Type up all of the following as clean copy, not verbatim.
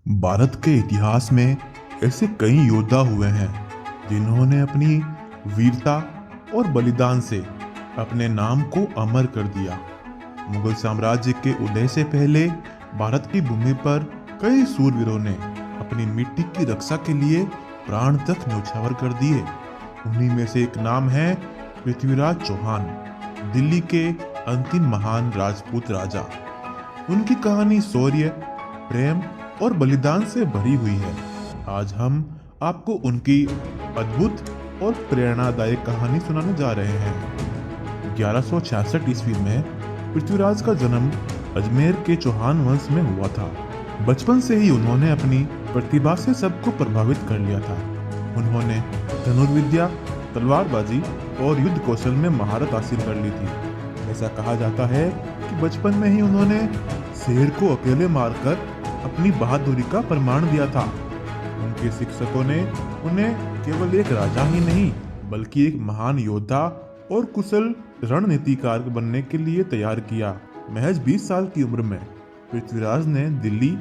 भारत के इतिहास में ऐसे कई योद्धा हुए हैं जिन्होंने अपनी वीरता और बलिदान से अपने नाम को अमर कर दिया। मुगल साम्राज्य के उदय से पहले भारत की भूमि पर कई सूरवीरों ने अपनी मिट्टी की रक्षा के लिए प्राण तक न्यौछावर कर दिए। उन्हीं में से एक नाम है पृथ्वीराज चौहान, दिल्ली के अंतिम महान राजपूत राजा। उनकी कहानी शौर्य, प्रेम और बलिदान से भरी हुई है। आज हम आपको उनकी अद्भुत और प्रेरणादायक कहानी सुनाने जा रहे हैं। 1166 ईस्वी में पृथ्वीराज का जन्म अजमेर के चौहान वंश में हुआ था। बचपन से ही उन्होंने अपनी प्रतिभा से सबको प्रभावित कर लिया था। उन्होंने धनुर्विद्या, तलवारबाजी और युद्ध कौशल में महारत हासिल कर ली थी। ऐसा कहा जाता है कि बचपन में ही उन्होंने शेर को अकेले मारकर अपनी बहादुरी का प्रमाण दिया था। उनके शिक्षकों ने उन्हें केवल एक राजा ही नहीं बल्कि एक महान योद्धा और कुशल रणनीतिकार बनने के लिए तैयार किया। महज 20 साल की उम्र में पृथ्वीराज ने दिल्ली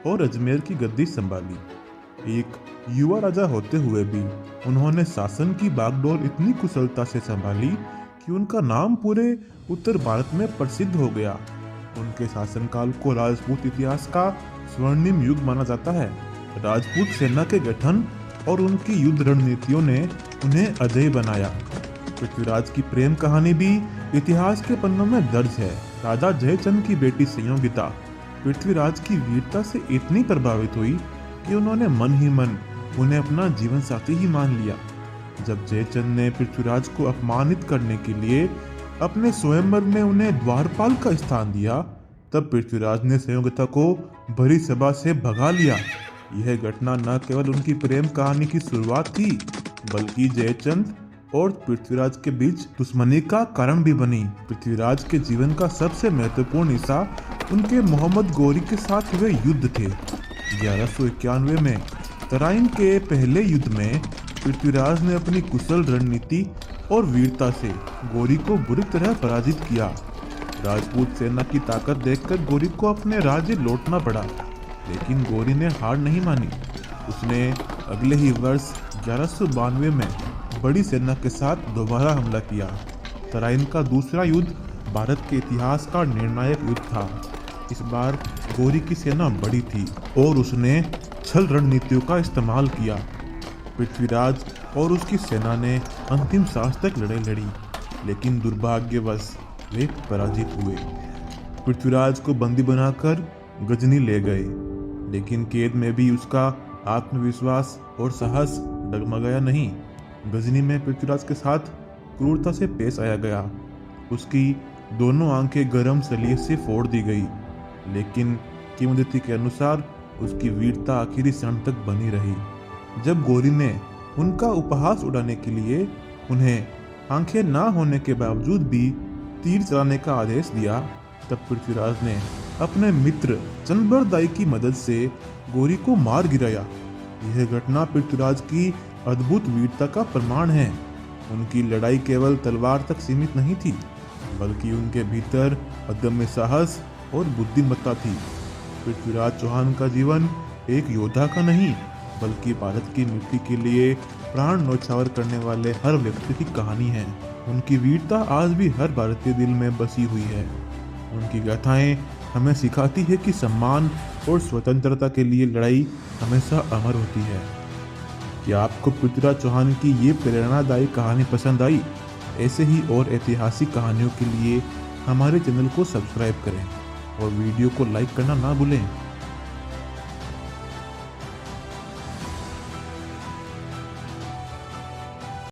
और अजमेर की गद्दी संभाली। एक युवा राजा होते हुए भी उन्होंने शासन की बागडोर इतनी कुशलता से संभाली कि उनका नाम पूरे उत्तर भारत में प्रसिद्ध हो गया। उनके शासनकाल को राजपूत इतिहास का स्वर्णिम युग माना जाता है। राजपूत सेना के गठन और उनकी युद्ध रणनीतियों ने उन्हें अजय बनाया। पृथ्वीराज की प्रेम कहानी भी इतिहास के पन्नों में दर्ज है। राजा जयचंद की बेटी संयोगिता पृथ्वीराज की वीरता से इतनी प्रभावित हुई कि उन्होंने मन ही मन उन्हें अपना जीवन साथी ही मान लिया। जब जयचंद ने पृथ्वीराज को अपमानित करने के लिए अपने स्वयंवर में उन्हें द्वारपाल का स्थान दिया, तब पृथ्वीराज ने संयोगिता को भरी सभा से भगा लिया। यह घटना न केवल उनकी प्रेम कहानी की शुरुआत थी बल्कि जयचंद और पृथ्वीराज के बीच दुश्मनी का कारण भी बनी। पृथ्वीराज के जीवन का सबसे महत्वपूर्ण हिस्सा उनके मोहम्मद गौरी के साथ हुए युद्ध थे। 1191 में तराइन के पहले युद्ध में पृथ्वीराज ने अपनी कुशल रणनीति और वीरता से गौरी को बुरी तरह पराजित किया। राजपूत सेना की ताकत देखकर गौरी को अपने राज्य लौटना पड़ा, लेकिन गौरी ने हार नहीं मानी। उसने अगले ही वर्ष 1192 में बड़ी सेना के साथ दोबारा हमला किया। तराइन का दूसरा युद्ध भारत के इतिहास का निर्णायक युद्ध था। इस बार गौरी की सेना बड़ी थी और उसने छल रणनीतियों का इस्तेमाल किया। पृथ्वीराज और उसकी सेना ने अंतिम सांस तक लड़ाई लड़ी, लेकिन दुर्भाग्यवश वे पराजित हुए। पृथ्वीराज को बंदी बनाकर गजनी ले गए, लेकिन कैद में भी उसका आत्मविश्वास और साहस डगमगाया नहीं। गजनी में पृथ्वीराज के साथ क्रूरता से पेश आया गया। उसकी दोनों आंखें गर्म सलीब से फोड़ दी गई, लेकिन किंवदंती के अनुसार उसकी वीरता आखिरी क्षण तक बनी रही। जब गौरी ने उनका उपहास उड़ाने के लिए उन्हें आंखें ना होने के बावजूद भी तीर चलाने का आदेश दिया, तब पृथ्वीराज ने अपने मित्र चंद्रबरदाई की मदद से गौरी को मार गिराया। यह घटना पृथ्वीराज की अद्भुत वीरता का प्रमाण है। उनकी लड़ाई केवल तलवार तक सीमित नहीं थी, बल्कि उनके भीतर अदम्य साहस और बुद्धिमत्ता थी। पृथ्वीराज चौहान का जीवन एक योद्धा का नहीं बल्कि भारत की मिट्टी के लिए प्राण न्यौछावर करने वाले हर व्यक्ति की कहानी है। उनकी वीरता आज भी हर भारतीय दिल में बसी हुई है। उनकी गाथाएं हमें सिखाती है कि सम्मान और स्वतंत्रता के लिए लड़ाई हमेशा अमर होती है। क्या आपको पृथ्वीराज चौहान की ये प्रेरणादायी कहानी पसंद आई? ऐसे ही और ऐतिहासिक कहानियों के लिए हमारे चैनल को सब्सक्राइब करें और वीडियो को लाइक करना ना भूलें।